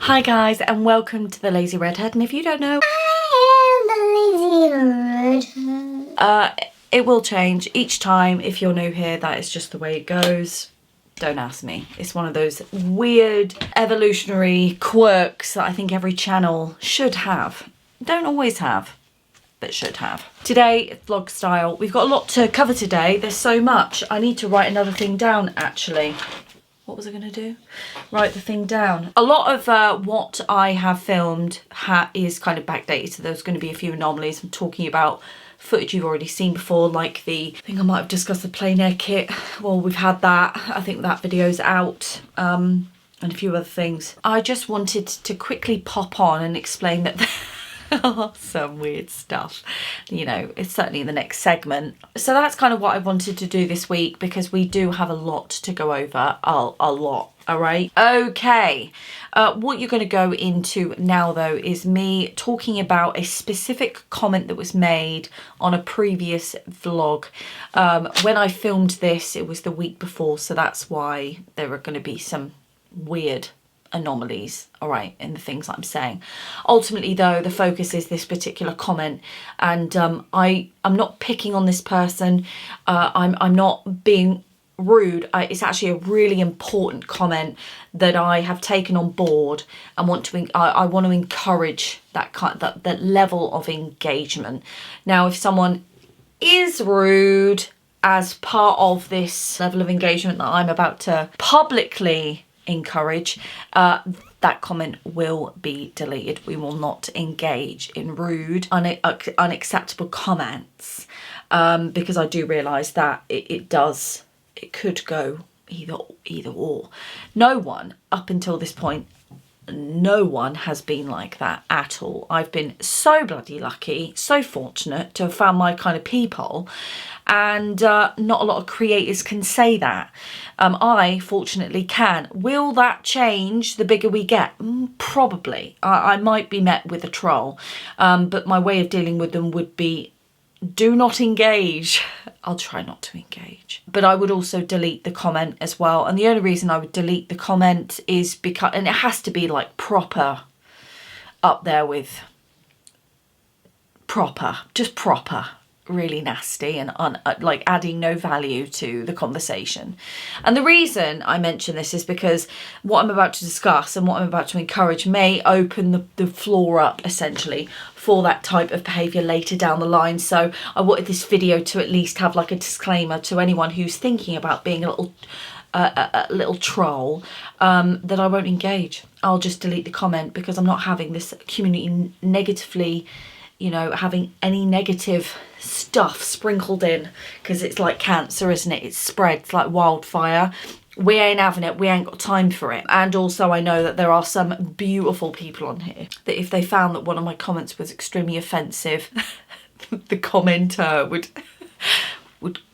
Hi guys, and welcome to the Lazy Redhead. And if you don't know, I am the Lazy Redhead. It will change each time. If you're new here, that is just the way it goes. Don't ask me. It's one of those weird evolutionary quirks that I think every channel should have. Don't always have, but should have. Today, vlog style. We've got a lot to cover today. There's so much. I need to write another thing down, actually. What was I going to do? Write the thing down. A lot of what I have filmed is kind of backdated, so there's going to be a few anomalies. I'm talking about footage you've already seen before, like I think I might have discussed the plein air kit. Well, we've had that. I think that video's out. And a few other things. I just wanted to quickly pop on and explain that some weird stuff, you know, it's certainly in the next segment. So that's kind of what I wanted to do this week, because we do have a lot to go over. A lot. All right. Okay. What you're going to go into now, though, is me talking about a specific comment that was made on a previous vlog. When I filmed this, it was the week before, so that's why there are going to be some weird anomalies, all right, in the things that I'm saying. Ultimately, though, the focus is this particular comment, and I'm not picking on this person. I'm not being rude. It's actually a really important comment that I have taken on board and want to. I want to encourage that level of engagement. Now, if someone is rude as part of this level of engagement that I'm about to publicly encourage, that comment will be deleted. We will not engage in rude, unacceptable comments, because I do realise that it could go either or. No one up until this point, no one has been like that at all. I've been so bloody lucky, so fortunate to have found my kind of people, and not a lot of creators can say that. I fortunately can. Will that change the bigger we get? Probably. I might be met with a troll, but my way of dealing with them would be do not engage. I'll try not to engage. But I would also delete the comment as well. And the only reason I would delete the comment is because, and it has to be like proper, up there with proper, just proper, really nasty and like adding no value to the conversation. And the reason I mention this is because what I'm about to discuss and what I'm about to encourage may open the floor up essentially for that type of behaviour later down the line. So I wanted this video to at least have like a disclaimer to anyone who's thinking about being a little troll, that I won't engage. I'll just delete the comment, because I'm not having this community negatively, you know, having any negative stuff sprinkled in, because it's like cancer, isn't it? It spreads like wildfire. We ain't having it. We ain't got time for it. And also I know that there are some beautiful people on here that if they found that one of my comments was extremely offensive, the commenter would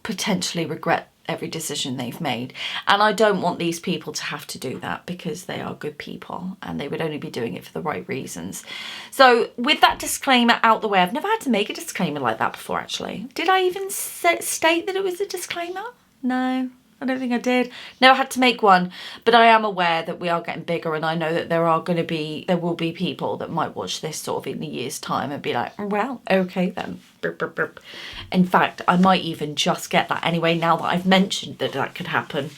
potentially regret every decision they've made. And I don't want these people to have to do that, because they are good people and they would only be doing it for the right reasons. So with that disclaimer out the way, I've never had to make a disclaimer like that before, actually. Did I even state that it was a disclaimer? No, I don't think I did. Never had to make one, but I am aware that we are getting bigger, and I know that there will be people that might watch this sort of in a year's time and be like, well, okay then. In fact, I might even just get that anyway, now that I've mentioned that could happen.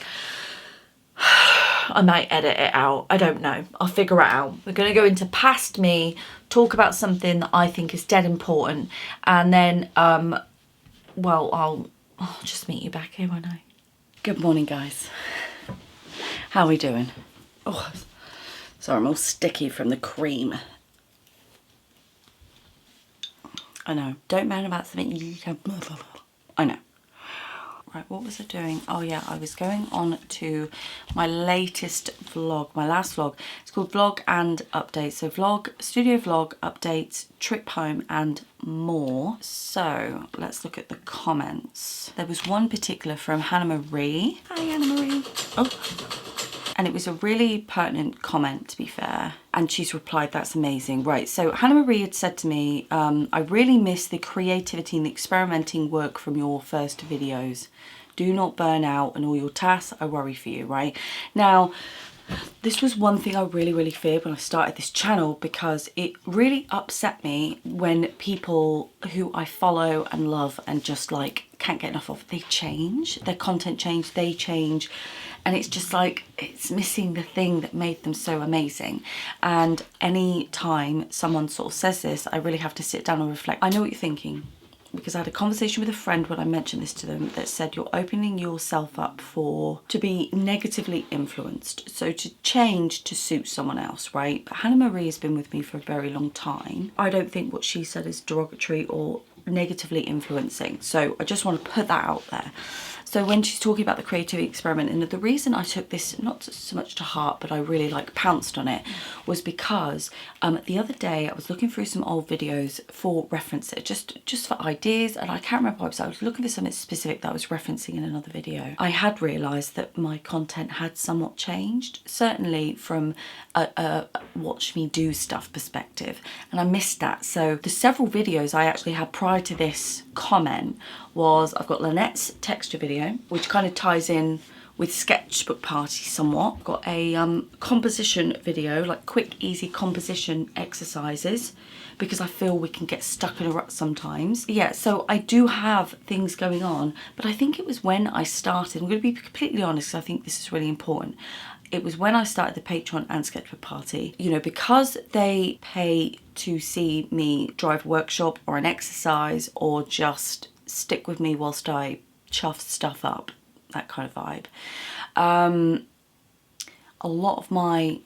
I might edit it out. I don't know. I'll figure it out. We're going to go into past me, talk about something that I think is dead important, and then, well, I'll just meet you back here, won't I? Good morning, guys. How are we doing? Oh, sorry, I'm all sticky from the cream. I know. Don't moan about something you can. I know. Right, what was I doing? Oh yeah, I was going on to my latest vlog, my last vlog. It's called Vlog and Updates. So vlog, studio vlog, updates, trip home and more. So let's look at the comments. There was one particular from Hannah Marie. Hi Hannah Marie. Oh. And it was a really pertinent comment, to be fair. And she's replied, that's amazing. Right, so Hannah Marie had said to me, I really miss the creativity and the experimenting work from your first videos. Do not burn out and all your tasks. I worry for you, right? Now, This was one thing I really feared when I started this channel, because it really upset me when people who I follow and love and just like can't get enough of, they change, their content change, they change, and it's just like, it's missing the thing that made them so amazing. And any time someone sort of says this, I really have to sit down and reflect. I know what you're thinking, because I had a conversation with a friend when I mentioned this to them that said, you're opening yourself up to be negatively influenced, so to change to suit someone else, right? But Hannah Marie has been with me for a very long time. I don't think what she said is derogatory or negatively influencing, so I just want to put that out there. So when she's talking about the creativity experiment, and the reason I took this not so much to heart, but I really like pounced on it, was because the other day I was looking through some old videos for references, just for ideas, and I can't remember what I was looking for something specific that I was referencing in another video. I had realised that my content had somewhat changed, certainly from a watch me do stuff perspective, and I missed that. So the several videos I actually had prior to this comment was, I've got Lynette's texture video, which kind of ties in with Sketchbook Party somewhat. I've got a composition video, like quick, easy composition exercises, because I feel we can get stuck in a rut sometimes. Yeah, so I do have things going on, but I think it was when I started, I'm going to be completely honest, because I think this is really important. It was when I started the Patreon and Sketchbook Party, you know, because they pay to see me drive a workshop or an exercise, or just stick with me whilst I chuff stuff up, that kind of vibe. A lot of my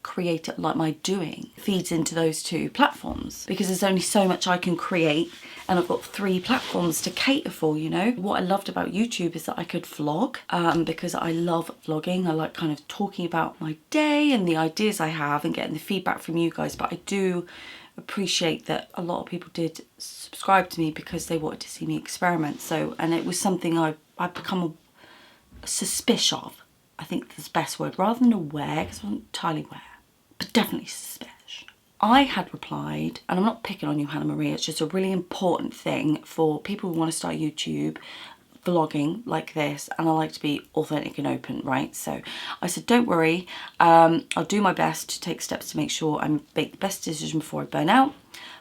creative, like my doing, feeds into those two platforms, because there's only so much I can create, and I've got 3 platforms to cater for, you know. What I loved about YouTube is that I could vlog, because I love vlogging. I like kind of talking about my day and the ideas I have and getting the feedback from you guys, but I do appreciate that a lot of people did subscribe to me because they wanted to see me experiment. So, and it was something I've become suspicious of, I think that's the best word, rather than aware, because I wasn't entirely aware, but definitely suspicious. I had replied, and I'm not picking on you, Hannah Marie, it's just a really important thing for people who want to start YouTube vlogging like this, and I like to be authentic and open, right? So I said, don't worry, I'll do my best to take steps to make sure I make the best decision before I burn out,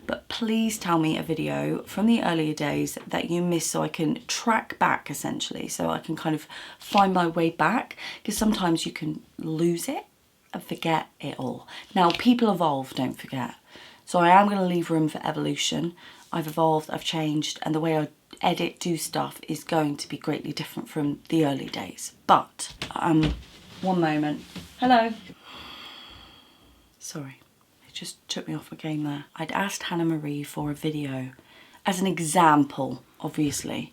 but please tell me a video from the earlier days that you missed, so I can track back, essentially, so I can kind of find my way back, because sometimes you can lose it and forget it all. Now, people evolve, don't forget, so I am going to leave room for evolution. I've evolved, I've changed, and the way I edit, do stuff is going to be greatly different from the early days. But one moment. Hello. Sorry, it just took me off a game there. I'd asked Hannah Marie for a video as an example, obviously.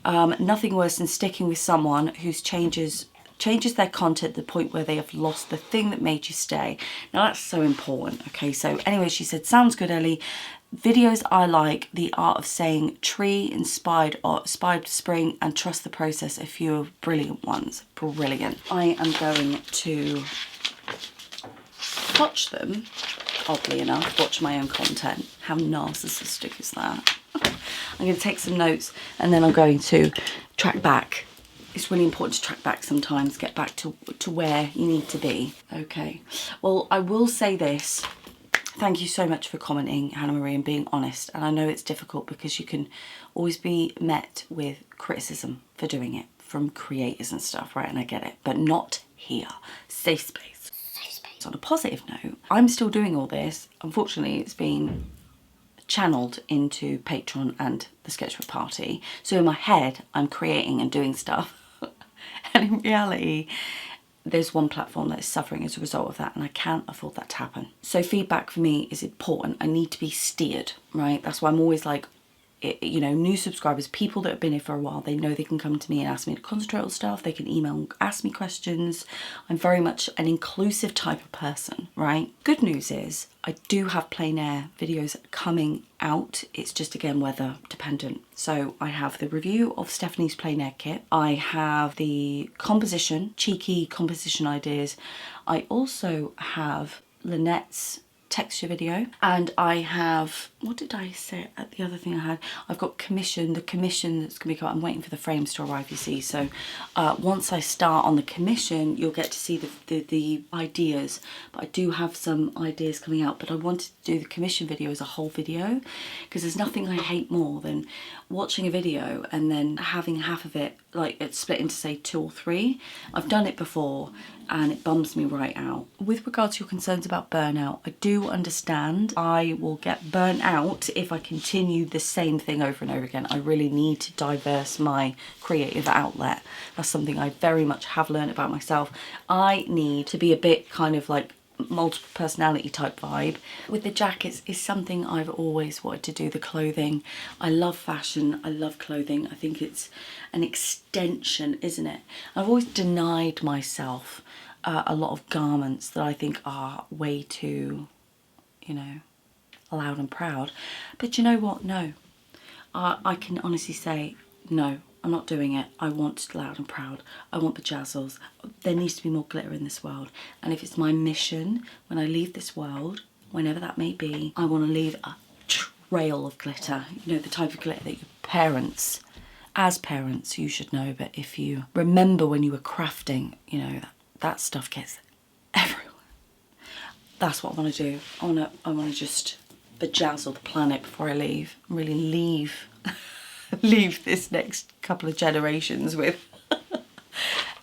Nothing worse than sticking with someone who's changes their content to the point where they have lost the thing that made you stay. Now that's so important. Okay, so anyway, she said, sounds good, Ellie. Videos I like, the art of saying tree inspired or inspired spring, and trust the process, a few brilliant ones. Brilliant. I am going to watch them, oddly enough, watch my own content. How narcissistic is that? I'm going to take some notes, and then I'm going to track back. It's really important to track back sometimes, get back to where you need to be. Okay, well, I will say this. Thank you so much for commenting, Hannah Marie, and being honest. And I know it's difficult because you can always be met with criticism for doing it from creators and stuff, right? And I get it, but not here. Safe space. Safe space. On a positive note, I'm still doing all this. Unfortunately, it's been channeled into Patreon and the Sketchbook Party. So in my head, I'm creating and doing stuff. And in reality, there's one platform that is suffering as a result of that, and I can't afford that to happen. So feedback for me is important. I need to be steered, right? That's why I'm always like, you know, new subscribers, people that have been here for a while, they know they can come to me and ask me to concentrate on stuff. They can email and ask me questions. I'm very much an inclusive type of person, right? Good news is I do have plein air videos coming out. It's just, again, weather dependent. So I have the review of Stephanie's plein air kit. I have the composition, cheeky composition ideas. I also have Lynette's texture video, and I have, what did I say at the other thing I had? I've got the commission that's going to be coming. I'm waiting for the frames to arrive, you see. So once I start on the commission, you'll get to see the ideas. But I do have some ideas coming out, but I wanted to do the commission video as a whole video, because there's nothing I hate more than watching a video and then having half of it, like it's split into say 2 or 3. I've done it before and it bums me right out. With regards to your concerns about burnout, I do understand. I will get burnt out if I continue the same thing over and over again. I really need to diverse my creative outlet. That's something I very much have learned about myself. I need to be a bit kind of like multiple personality type vibe. With the jackets is something I've always wanted to do, the clothing. I love fashion, I love clothing. I think it's an extension, isn't it? I've always denied myself a lot of garments that I think are way too, you know, loud and proud. But you know what? No. I can honestly say, no, I'm not doing it. I want loud and proud. I want bejazzles. There needs to be more glitter in this world. And if it's my mission, when I leave this world, whenever that may be, I want to leave a trail of glitter. You know, the type of glitter that your parents, as parents, you should know. But if you remember when you were crafting, you know, that stuff gets everywhere. That's what I want to do. I want to just bejazzle the planet before I leave. Really leave this next couple of generations with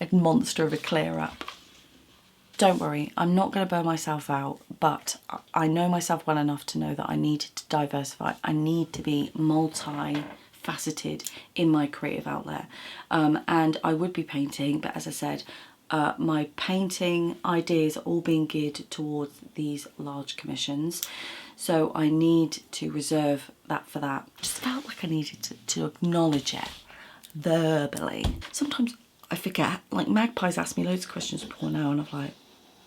a monster of a clear up. Don't worry, I'm not going to burn myself out, but I know myself well enough to know that I need to diversify. I need to be multi-faceted in my creative outlet. And I would be painting, but as I said, my painting ideas are all being geared towards these large commissions. So I need to reserve that for that. Just felt like I needed to acknowledge it verbally. Sometimes I forget, like Magpie's asked me loads of questions before now and I'm like,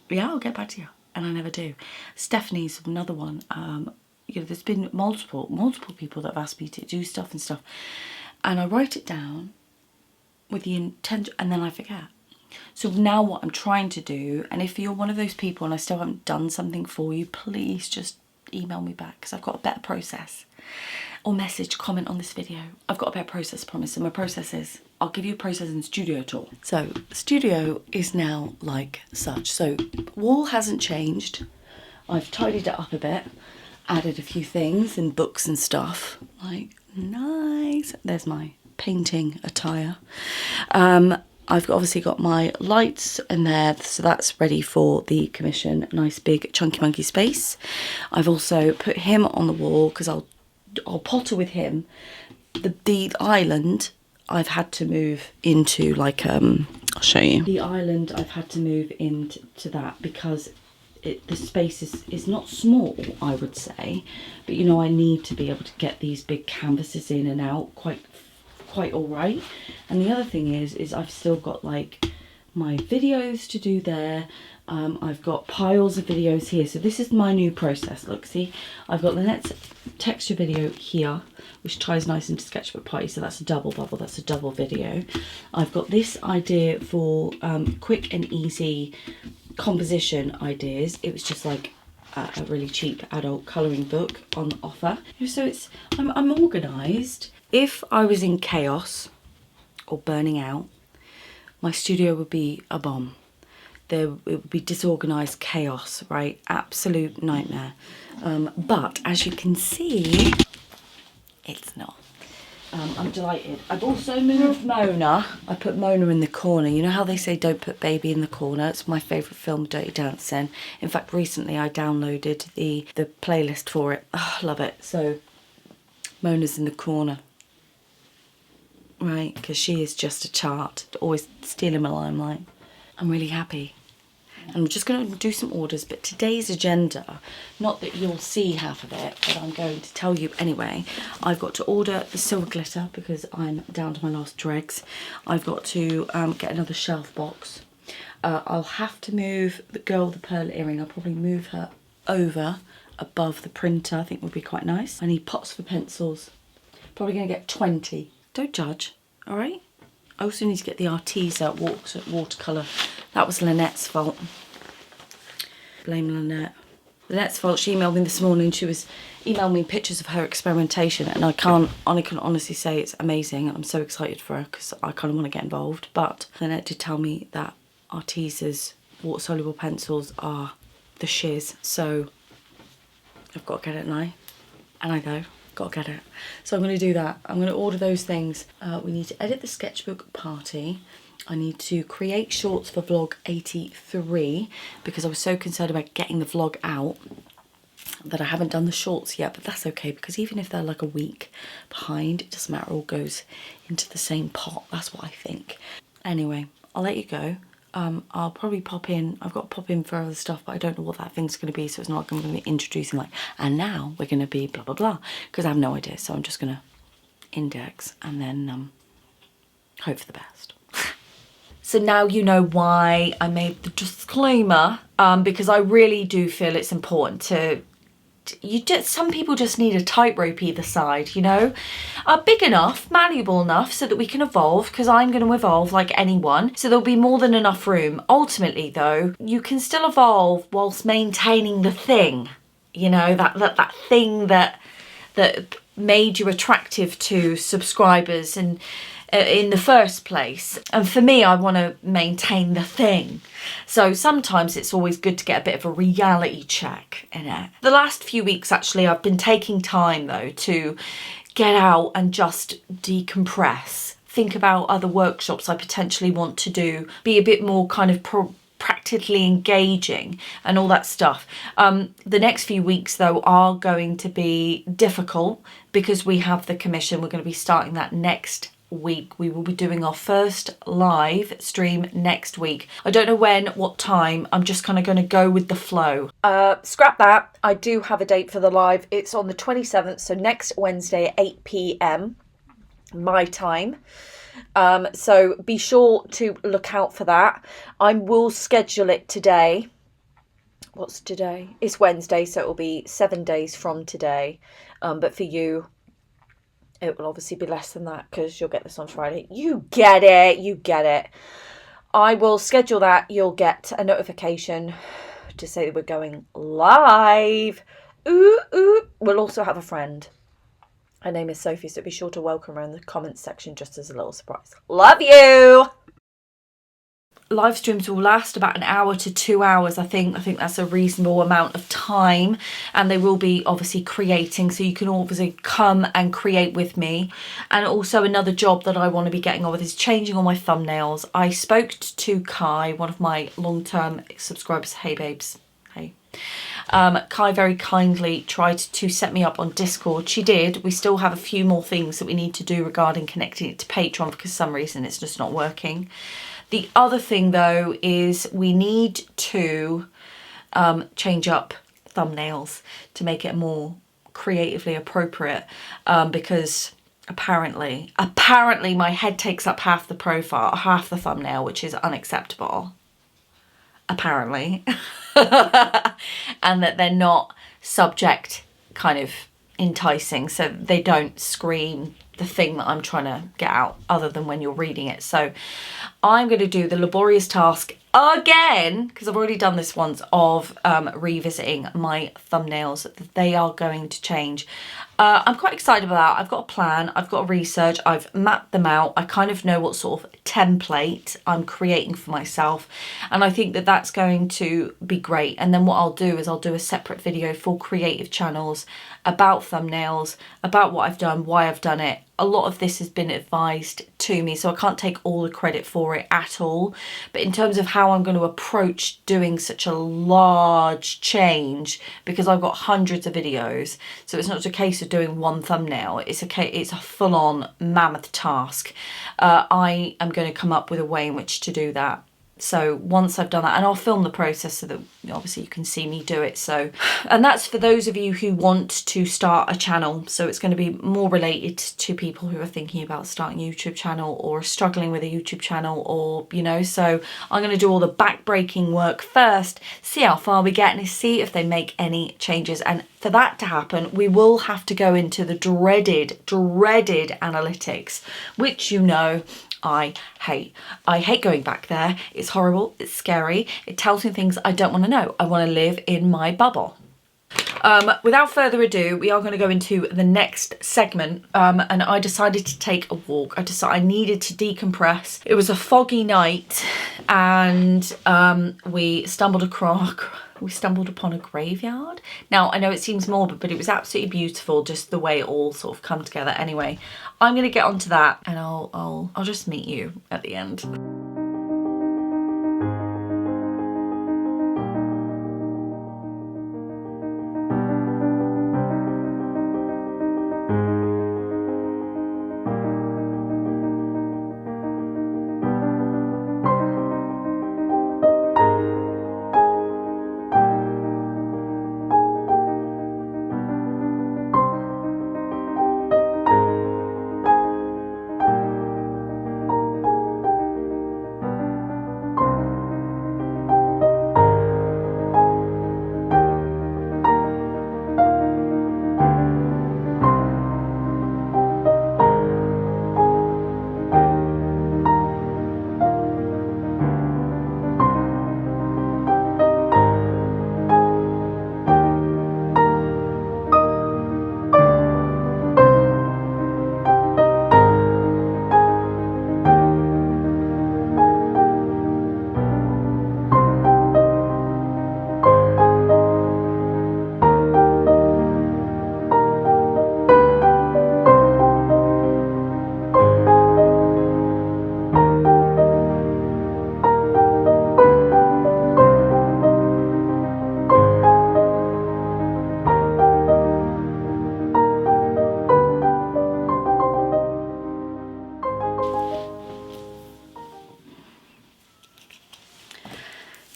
yeah, I'll get back to you. And I never do. Stephanie's another one. You know, there's been multiple people that have asked me to do stuff and stuff. And I write it down with the intent and then I forget. So now what I'm trying to do, and if you're one of those people and I still haven't done something for you, please just email me back because I've got a better process. Or comment on this video. I've got a better process, promise. And my process is, I'll give you a process in studio tour. So studio is now like such. So wall hasn't changed. I've tidied it up a bit, added a few things and books and stuff. Like, nice. There's my painting attire. I've obviously got my lights in there, so that's ready for the commission. Nice big chunky monkey space. I've also put him on the wall because I'll potter with him. The island I've had to move into like I'll show you. The island I've had to move into that because the space is not small, I would say, but you know I need to be able to get these big canvases in and out quite all right. And the other thing is I've still got like my videos to do there. I've got piles of videos here. So this is my new process. Look, see, I've got the next texture video here, which ties nice into Sketchbook Party. So that's a double bubble, that's a double video. I've got this idea for quick and easy composition ideas. It was just like a really cheap adult colouring book on offer. So I'm organised. If I was in chaos or burning out, my studio would be a bomb. It would be disorganised chaos, right? Absolute nightmare. But as you can see, it's not. I'm delighted. I've also moved Mona. I put Mona in the corner. You know how they say don't put baby in the corner? It's my favourite film, Dirty Dancing. In fact, recently I downloaded the playlist for it. Oh, I love it. So Mona's in the corner. Right, because she is just a chart, always stealing my limelight. I'm really happy. I'm just going to do some orders, but today's agenda, not that you'll see half of it, but I'm going to tell you anyway. I've got to order the silver glitter because I'm down to my last dregs. I've got to get another shelf box. I'll have to move the girl with the pearl earring. I'll probably move her over above the printer. I think would be quite nice. I need pots for pencils. Probably going to get 20. Don't judge, all right? I also need to get the Arteza watercolour. That was Lynette's fault. Blame Lynette. the next fault, she emailed me this morning. She was emailing me pictures of her experimentation, and I can honestly say it's amazing, and I'm so excited for her because I kind of want to get involved. But Lynette did tell me that Artesa's water soluble pencils are the shiz, so I've got to get it now. And I know, got to get it. So I'm going to do that. I'm going to order those things. We need to edit the sketchbook party. I need to create shorts for vlog 83 because I was so concerned about getting the vlog out that I haven't done the shorts yet, but that's okay because even if they're like a week behind, it doesn't matter, it all goes into the same pot. That's what I think. Anyway, I'll let you go. I'll probably pop in. I've got to pop in for other stuff, but I don't know what that thing's going to be, so it's not like I'm going to be introducing like, and now we're going to be blah blah blah, because I have no idea. So I'm just going to index and then hope for the best. So now you know why I made the disclaimer, because I really do feel it's important to, some people just need a tightrope either side, you know, big enough, malleable enough so that we can evolve, because I'm going to evolve like anyone, so there'll be more than enough room. Ultimately though, you can still evolve whilst maintaining the thing, you know, that thing that made you attractive to subscribers and in the first place. And for me, I want to maintain the thing. So sometimes it's always good to get a bit of a reality check in it. The last few weeks, actually, I've been taking time though to get out and just decompress. Think about other workshops I potentially want to do, be a bit more kind of practically engaging and all that stuff. The next few weeks though are going to be difficult because we have the commission. We're going to be starting that next week. We will be doing our first live stream next week. I don't know when, what time. I'm just kind of going to go with the flow. Scrap that. I do have a date for the live. It's on the 27th, so next Wednesday at 8 p.m. my time. So be sure to look out for that. I will schedule it today. What's today? It's Wednesday, so it will be 7 days from today. But for you, it will obviously be less than that because you'll get this on Friday. You get it. You get it. I will schedule that. You'll get a notification to say that we're going live. Ooh, ooh. We'll also have a friend. Her name is Sophie, so be sure to welcome her in the comments section just as a little surprise. Love you! Live streams will last about an hour to 2 hours. I think that's a reasonable amount of time, and they will be obviously creating, so you can obviously come and create with me. And also another job that I want to be getting on with is changing all my thumbnails. I spoke to Kai, one of my long-term subscribers. Hey babes, hey. Kai very kindly tried to set me up on Discord. She did. We still have a few more things that we need to do regarding connecting it to Patreon because for some reason it's just not working. The other thing though is we need to change up thumbnails to make it more creatively appropriate, because apparently my head takes up half the profile, half the thumbnail, which is unacceptable. Apparently. And that they're not subject kind of enticing, so they don't scream the thing that I'm trying to get out other than when you're reading it. So I'm going to do the laborious task again, because I've already done this once, of revisiting my thumbnails. They are going to change. I'm quite excited about that. I've got a plan, I've got a research, I've mapped them out. I kind of know what sort of template I'm creating for myself, and I think that that's going to be great. And then what I'll do is I'll do a separate video for creative channels about thumbnails, about what I've done, why I've done it. A lot of this has been advised to me, so I can't take all the credit for it at all. But in terms of how I'm going to approach doing such a large change, because I've got hundreds of videos, so it's not a case of doing one thumbnail. It's a full-on mammoth task. I am going to come up with a way in which to do that. So once I've done that, and I'll film the process so that obviously you can see me do it. So, and that's for those of you who want to start a channel. So it's going to be more related to people who are thinking about starting a YouTube channel or struggling with a YouTube channel, or, you know, so I'm going to do all the back-breaking work first, see how far we get and see if they make any changes. And for that to happen, we will have to go into the dreaded analytics, which, you know, I hate. I hate going back there. It's horrible. It's scary. It tells me things I don't want to know. I want to live in my bubble. Without further ado, we are going to go into the next segment, and I decided to take a walk. I needed to decompress. It was a foggy night, and we stumbled upon a graveyard. Now, I know it seems morbid, but it was absolutely beautiful, just the way it all sort of come together. Anyway, I'm going to get onto that, and I'll just meet you at the end.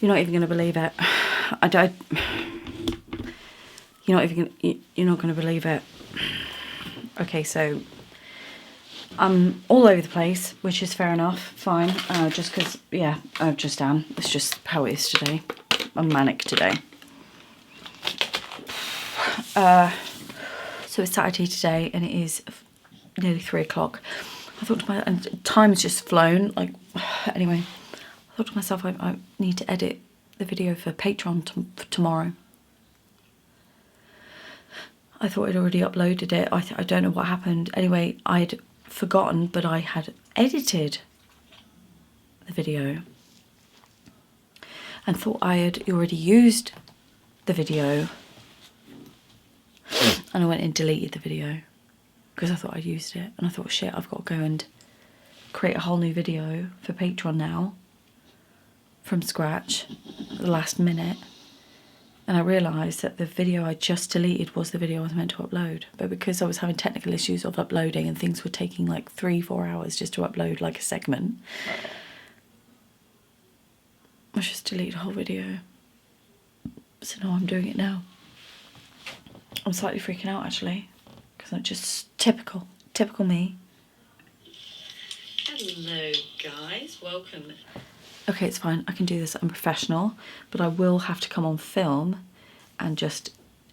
You're not even going to believe it. You're not going to believe it. Okay, so I'm all over the place, which is fair enough, fine. Just because, yeah, I just am. It's just how it is today. I'm manic today. So it's Saturday today, and it is nearly 3 o'clock. I thought to myself, and time's just flown. Like, anyway, I thought to myself, I need to edit the video for Patreon for tomorrow. I thought I'd already uploaded it. I don't know what happened. Anyway, I'd forgotten, but I had edited the video and thought I had already used the video. And I went and deleted the video because I thought I'd used it. And I thought, shit, I've got to go and create a whole new video for Patreon now from scratch at the last minute. And I realised that the video I just deleted was the video I was meant to upload. But because I was having technical issues of uploading and things were taking like 3-4 hours just to upload like a segment, I just deleted the whole video. So now I'm doing it now. I'm slightly freaking out actually, because I'm just typical me. Hello guys, welcome. Okay, it's fine, I can do this, I'm professional, but I will have to come on film and just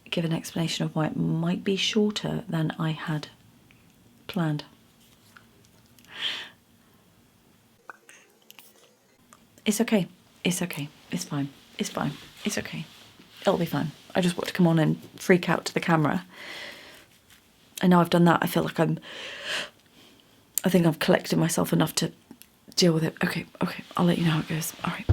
give an explanation of why it might be shorter than I had planned. It's okay, it's okay, it's fine, it's fine, it's okay. It'll be fine. I just want to come on and freak out to the camera. And now I've done that, I feel like I think I've collected myself enough to deal with it. Okay, I'll let you know how it goes. All right.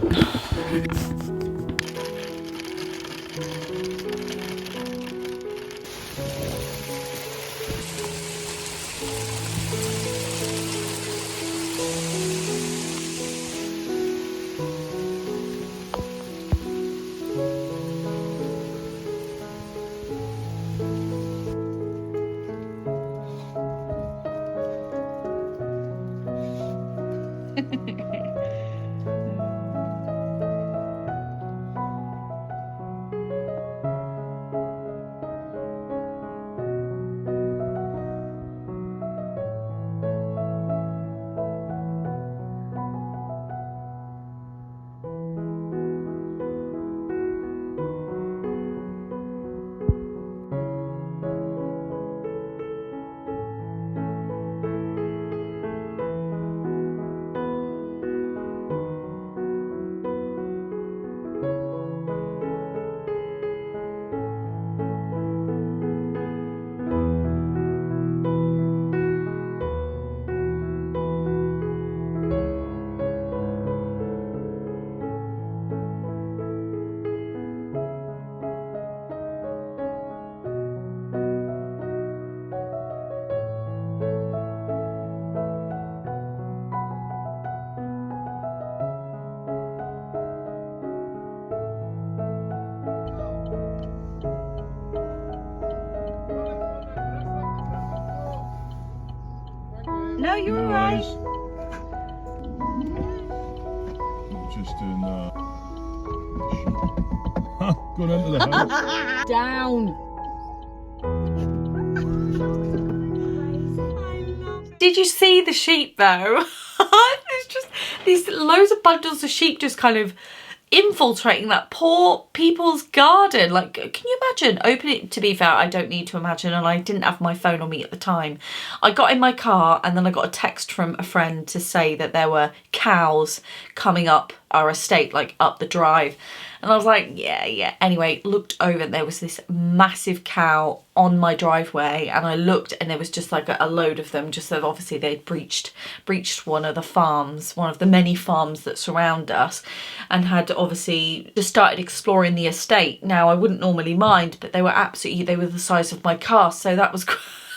No, you're all right. Just doing gone into the house. Down. Did you see the sheep though? There's just these loads of bundles of sheep just kind of infiltrating that poor people's garden. Like, can you imagine opening? To be fair, I don't need to imagine, and I didn't have my phone on me at the time. I got in my car and then I got a text from a friend to say that there were cows coming up our estate, like up the drive. And I was like, yeah. Anyway, looked over and there was this massive cow on my driveway, and I looked and there was just like a load of them, just so obviously they'd breached one of the farms, one of the many farms that surround us, and had obviously just started exploring the estate. Now, I wouldn't normally mind, but they were the size of my car, so that was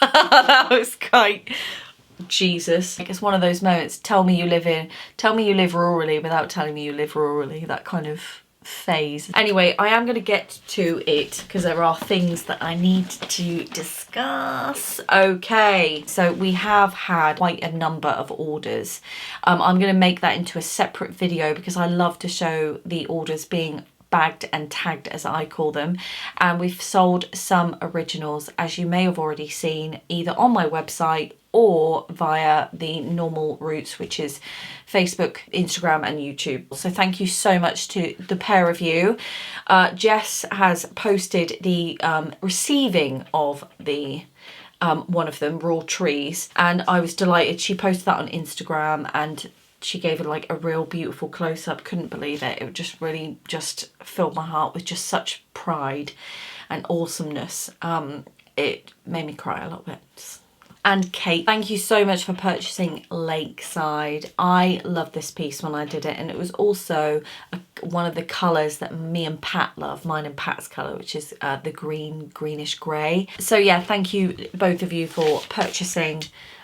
that was quite... Jesus. Like, it's one of those moments, tell me you live rurally without telling me you live rurally, that kind of phase. Anyway, I am going to get to it because there are things that I need to discuss. Okay, so we have had quite a number of orders. I'm going to make that into a separate video because I love to show the orders being bagged and tagged, as I call them, and we've sold some originals, as you may have already seen, either on my website or via the normal routes, which is Facebook, Instagram and YouTube. So thank you so much to the pair of you. Jess has posted the receiving of the one of them, Raw Trees, and I was delighted. She posted that on Instagram and she gave it like a real beautiful close-up. Couldn't believe it. It just really just filled my heart with just such pride and awesomeness. It made me cry a little bit. And Kate, thank you so much for purchasing Lakeside. I loved this piece when I did it, and it was also one of the colours that me and Pat love, mine and Pat's colour, which is the greenish grey. So yeah, thank you both of you for purchasing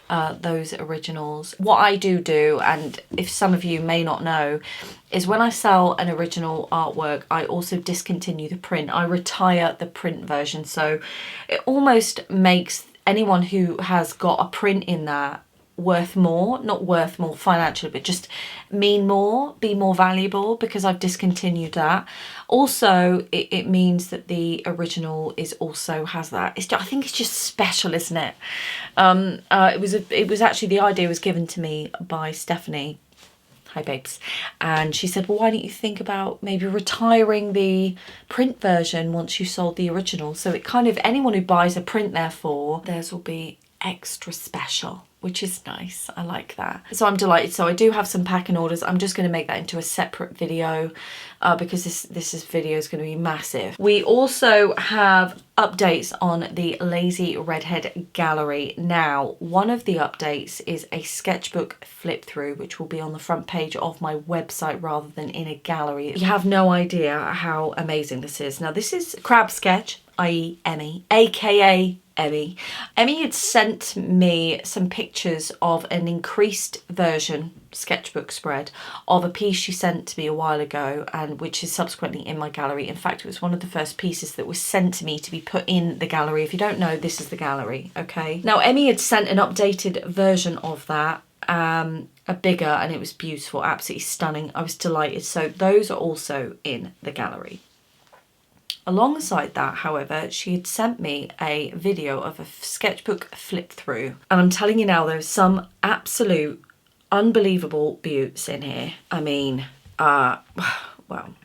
those originals. What I do, and if some of you may not know, is when I sell an original artwork, I also discontinue the print. I retire the print version, so it almost makes anyone who has got a print in that worth more, not worth more financially, but just mean more, be more valuable, because I've discontinued that. Also, it means that the original is also has that. I think it's just special, isn't it? It was actually, the idea was given to me by Stephanie. Hi babes. And she said, well, why don't you think about maybe retiring the print version once you sold the original? So it kind of, anyone who buys a print, therefore, theirs will be extra special, which is nice. I like that. So I'm delighted. So I do have some packing orders. I'm just going to make that into a separate video because this video is going to be massive. We also have updates on the Lazy Redhead gallery. Now, one of the updates is a sketchbook flip through, which will be on the front page of my website rather than in a gallery. You have no idea how amazing this is. Now, this is Crab Sketch, i.e. Emmy, aka Emmy. Emmy had sent me some pictures of an increased version sketchbook spread of a piece she sent to me a while ago, and which is subsequently in my gallery. In fact, it was one of the first pieces that was sent to me to be put in the gallery. If you don't know, this is the gallery, okay? Now, Emmy had sent an updated version of that, a bigger, and it was beautiful, absolutely stunning. I was delighted. So those are also in the gallery. Alongside that, however, she had sent me a video of a sketchbook flip through. And I'm telling you now, there's some absolute unbelievable beauts in here. I mean, well,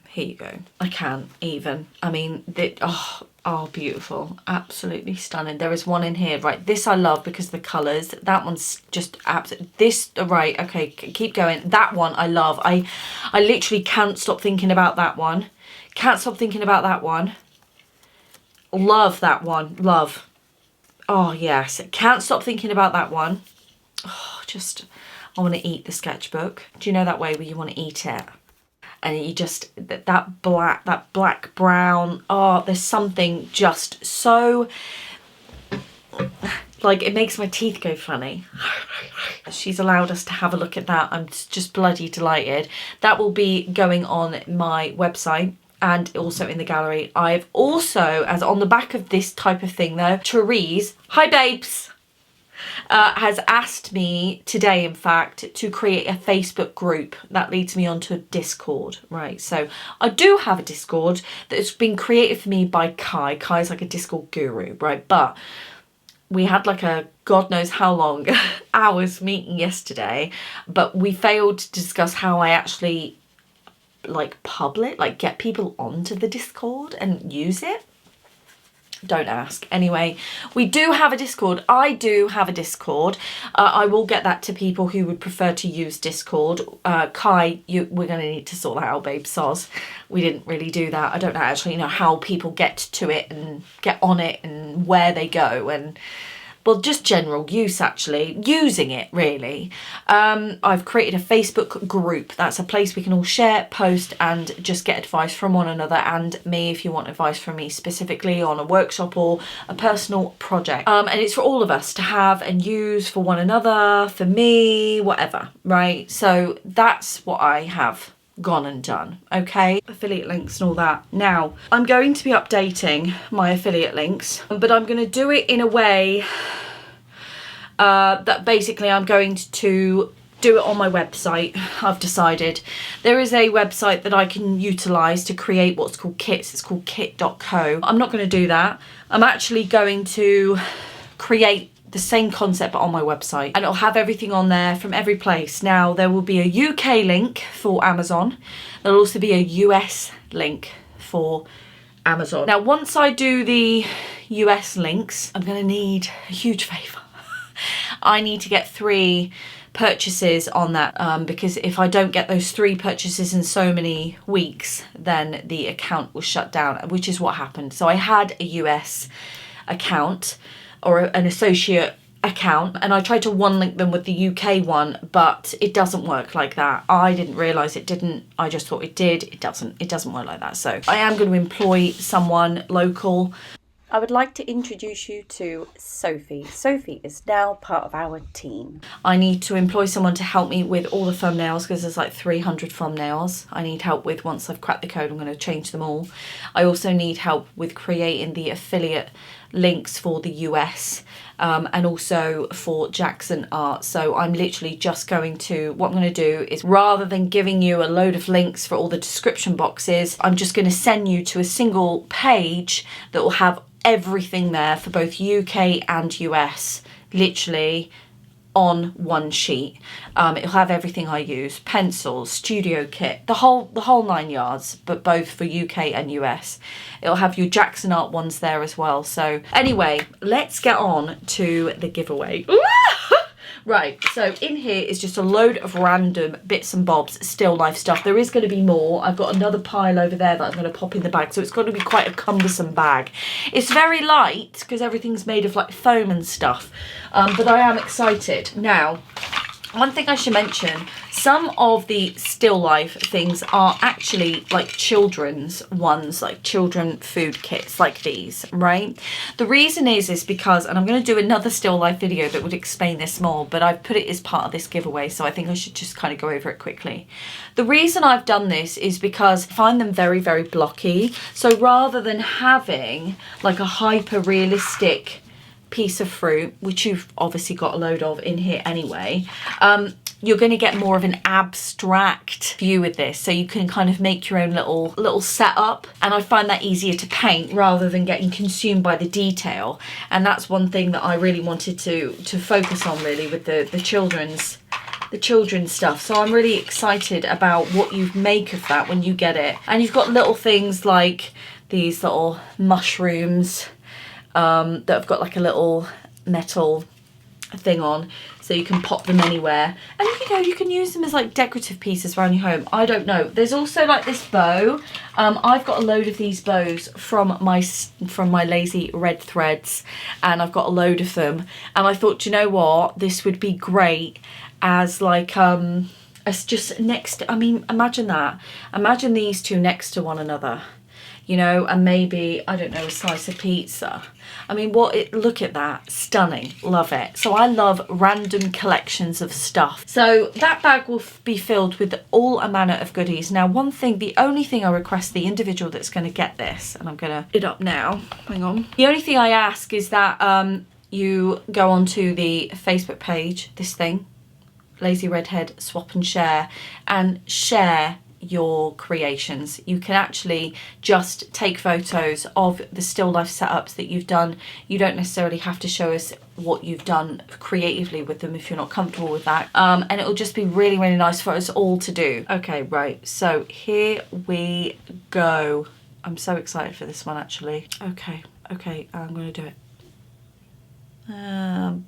here you go. I can't even. I mean, oh, beautiful. Absolutely stunning. There is one in here, right? This I love because the colours. That one's just absolutely... This, right, okay, keep going. That one I love. I literally can't stop thinking about that one. Can't stop thinking about that one. Love that one. Love. Oh, yes. Can't stop thinking about that one. Oh, just... I want to eat the sketchbook. Do you know that way where you want to eat it? And you just... That black, brown... Oh, there's something just so... Like, it makes my teeth go funny. She's allowed us to have a look at that. I'm just bloody delighted. That will be going on my website and also in the gallery. I've also, as on the back of this type of thing though, Therese, hi babes. has asked me today, in fact, to create a Facebook group that leads me onto a Discord, right? So I do have a Discord that's been created for me by Kai. Kai's like a Discord guru, right? But we had like a God knows how long hours meeting yesterday, but we failed to discuss how I actually get people onto the Discord and use it. Don't ask. Anyway, we do have a Discord. I do have a Discord. I will get that to people who would prefer to use Discord. Kai, we're going to need to sort that out, babe. Soz. We didn't really do that. I don't actually know how people get to it and get on it and where they go and... well, just general use, actually. Using it, really. I've created a Facebook group. That's a place we can all share, post, and just get advice from one another and me if you want advice from me specifically on a workshop or a personal project. And it's for all of us to have and use for one another, for me, whatever, right? So that's what I have gone and done, okay? Affiliate links and all that. Now, I'm going to be updating my affiliate links, but I'm going to do it in a way that basically I'm going to do it on my website. I've decided there is a website that I can utilise to create what's called kits. It's called kit.co. I'm not going to do that. I'm actually going to create the same concept but on my website, and it'll have everything on there from every place. Now there will be a UK link for Amazon. There'll also be a US link for Amazon. Now once I do the US links, I'm gonna need a huge favour. I need to get 3 purchases on that because if I don't get those 3 purchases in so many weeks, then the account will shut down, which is what happened. So I had a US account or an associate account, and I tried to link them with the UK one, but it doesn't work like that. I didn't realise it didn't. I just thought it did. It doesn't work like that. So I am going to employ someone local. I would like to introduce you to Sophie. Sophie is now part of our team. I need to employ someone to help me with all the thumbnails because there's like 300 thumbnails I need help with. Once I've cracked the code, I'm going to change them all. I also need help with creating the affiliate links for the US and also for Jackson Art. So I'm literally just going to, what I'm going to do is, rather than giving you a load of links for all the description boxes, I'm just going to send you to a single page that will have everything there for both UK and US, literally on one sheet. It'll have everything I use, pencils, studio kit, the whole 9 yards, but both for UK and US. It'll have your Jackson Art ones there as well. So anyway, let's get on to the giveaway. Right, so in here is just a load of random bits and bobs, still life stuff. There is going to be more. I've got another pile over there that I'm going to pop in the bag, so it's going to be quite a cumbersome bag. It's very light because everything's made of like foam and stuff, but I am excited. Now, one thing I should mention, some of the still life things are actually like children's ones, like children food kits like these, right? The reason is because, and I'm going to do another still life video that would explain this more, but I've put it as part of this giveaway, so I think I should just kind of go over it quickly. The reason I've done this is because I find them very, very blocky. So rather than having like a hyper realistic piece of fruit, which you've obviously got a load of in here anyway, you're going to get more of an abstract view with this, so you can kind of make your own little setup, and I find that easier to paint rather than getting consumed by the detail. And that's one thing that I really wanted to focus on, really, with the children's stuff. So I'm really excited about what you make of that when you get it. And you've got little things like these little mushrooms that have got like a little metal thing on, so you can pop them anywhere, and you know, you can use them as like decorative pieces around your home. I don't know, there's also like this bow. I've got a load of these bows from my lazy red threads, and I've got a load of them, and I thought, you know what, this would be great as like as just next, I mean, imagine these two next to one another, you know, and maybe, I don't know, a slice of pizza. I mean, look at that, stunning, love it. So I love random collections of stuff. So that bag will be filled with all a manner of goodies. Now, the only thing I request the individual that's going to get this, and I'm going to it up now, hang on. The only thing I ask is that you go onto the Facebook page, this thing, Lazy Redhead Swap and Share, and share your creations. You can actually just take photos of the still life setups that you've done. You don't necessarily have to show us what you've done creatively with them if you're not comfortable with that. And it'll just be really, really nice for us all to do. Okay, right, so here we go. I'm so excited for this one, actually. Okay, I'm gonna do it.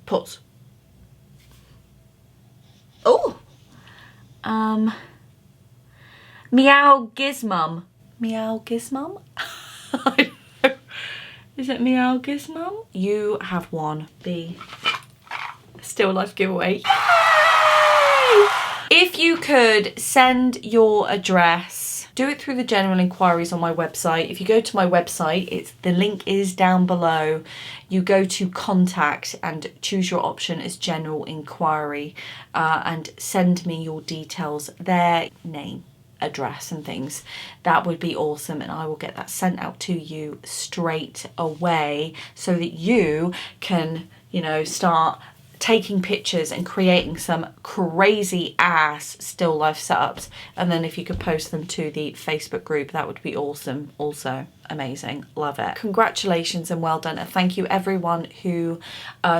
Pause. Oh! Meow Gizmum. Meow Gizmum? I don't know. Is it Meow Gizmum? You have won the Still Life giveaway. Yay! If you could send your address, do it through the general inquiries on my website. If you go to my website, the link is down below. You go to contact and choose your option as general inquiry and send me your details there, name, address and things. That would be awesome, and I will get that sent out to you straight away so that you can, you know, start taking pictures and creating some crazy ass still life setups. And then if you could post them to the Facebook group, that would be awesome. Also amazing, love it. Congratulations and well done, and thank you everyone who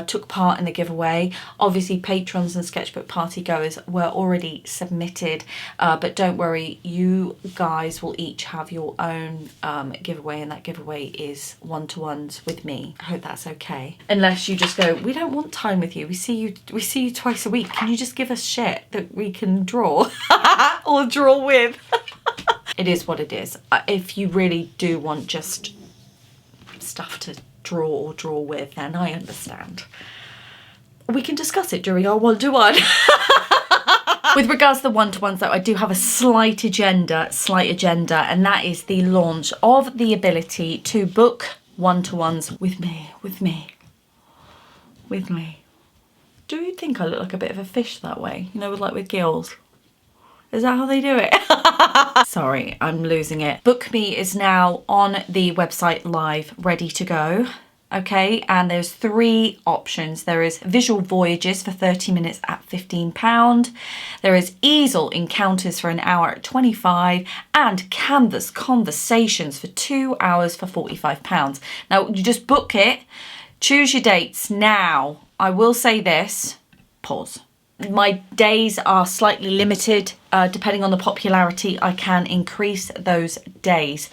took part in the giveaway. Obviously patrons and sketchbook party goers were already submitted, but don't worry, you guys will each have your own giveaway, and that giveaway is one-to-ones with me. I hope that's okay, unless you just go, we don't want time with you, we see you twice a week, can you just give us shit that we can draw or draw with? It is what it is. If you really do want just stuff to draw or draw with, then I understand. We can discuss it during our one-to-one. With regards to the one-to-ones though, I do have a slight agenda, and that is the launch of the ability to book one-to-ones with me. Do you think I look like a bit of a fish that way? You know, with gills? Is that how they do it? Sorry, I'm losing it. Book Me is now on the website live, ready to go. Okay, and there's 3 options. There is visual voyages for 30 minutes at £15. There is easel encounters for an hour at £25, and canvas conversations for 2 hours for £45. Now, you just book it, choose your dates now. I will say this, pause. My days are slightly limited. Depending on the popularity, I can increase those days.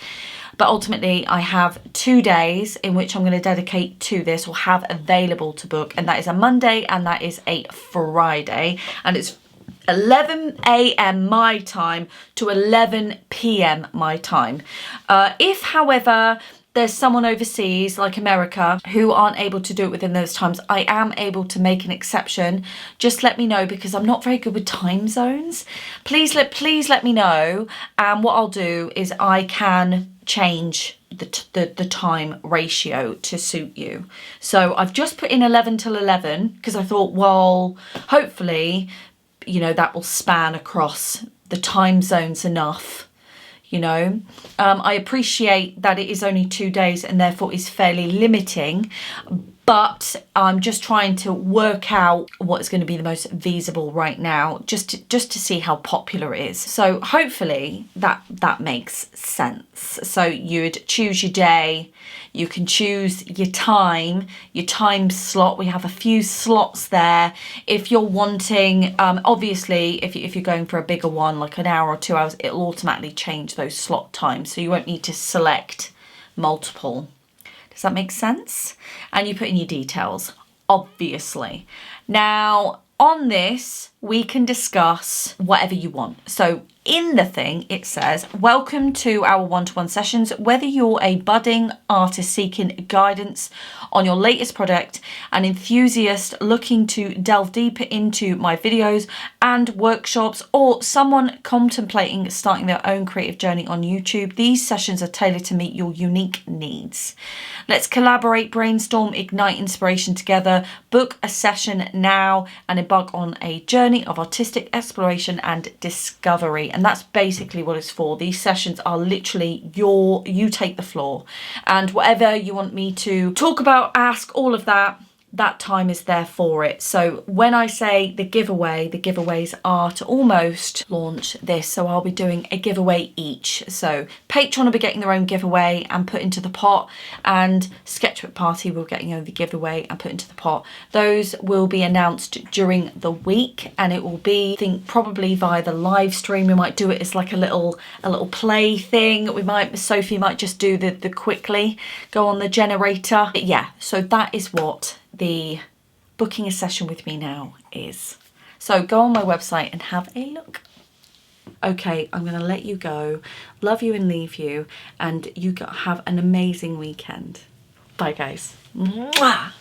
But ultimately, I have 2 days in which I'm going to dedicate to this or have available to book. And that is a Monday and that is a Friday. And it's 11 a.m. my time to 11 p.m. my time. If, however, there's someone overseas like America who aren't able to do it within those times, I am able to make an exception. Just let me know, because I'm not very good with time zones. Please let me know, and what I'll do is I can change the time ratio to suit you. So I've just put in 11 till 11 because I thought, well, hopefully, you know, that will span across the time zones enough. You know, I appreciate that it is only 2 days and therefore is fairly limiting, but I'm just trying to work out what is going to be the most feasible right now, just to see how popular it is. So hopefully that makes sense. So you'd choose your day, you can choose your time slot. We have a few slots there. If you're wanting, obviously, if you're going for a bigger one, like an hour or 2 hours, it'll automatically change those slot times. So you won't need to select multiple. Does that make sense? And you put in your details, obviously. Now, on this, we can discuss whatever you want. So in the thing, it says, welcome to our one-to-one sessions. Whether you're a budding artist seeking guidance on your latest project, an enthusiast looking to delve deeper into my videos and workshops, or someone contemplating starting their own creative journey on YouTube, these sessions are tailored to meet your unique needs. Let's collaborate, brainstorm, ignite inspiration together. Book a session now and embark on a journey of artistic exploration and discovery. And that's basically what it's for. These sessions are literally you take the floor, and whatever you want me to talk about, ask, all of that, that time is there for it. So when I say the giveaway, the giveaways are to almost launch this. So I'll be doing a giveaway each. So Patreon will be getting their own giveaway and put into the pot, and Sketchbook Party will get the giveaway and put into the pot. Those will be announced during the week, and it will be, I think, probably via the live stream. We might do it as like a little play thing. Sophie might just do the quickly go on the generator. But yeah, so that is what the booking a session with me now is. So go on my website and have a look. Okay, I'm going to let you go. Love you and leave you, and you have an amazing weekend. Bye guys. Mwah!